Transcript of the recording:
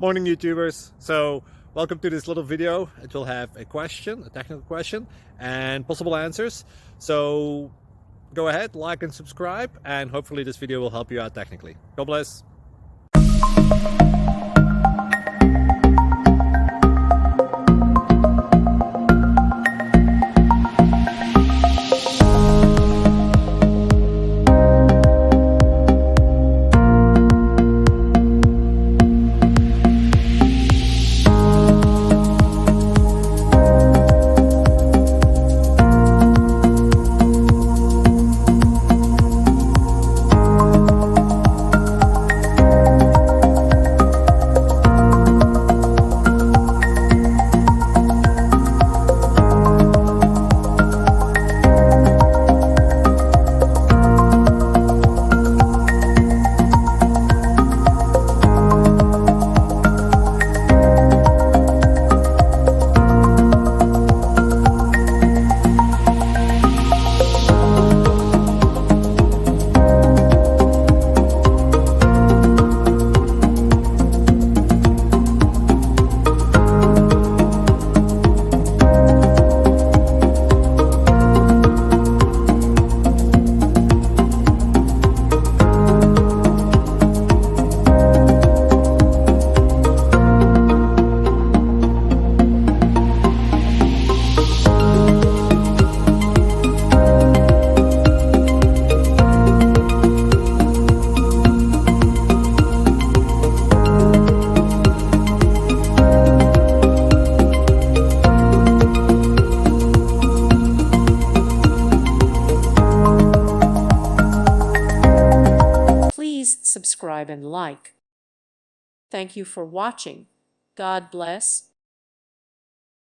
Morning YouTubers. So welcome to this little video. It will have a question, a technical question, and possible answers. So go ahead, like and subscribe, and hopefully this video will help you out technically. God bless. Please subscribe and like. Thank you for watching. God bless.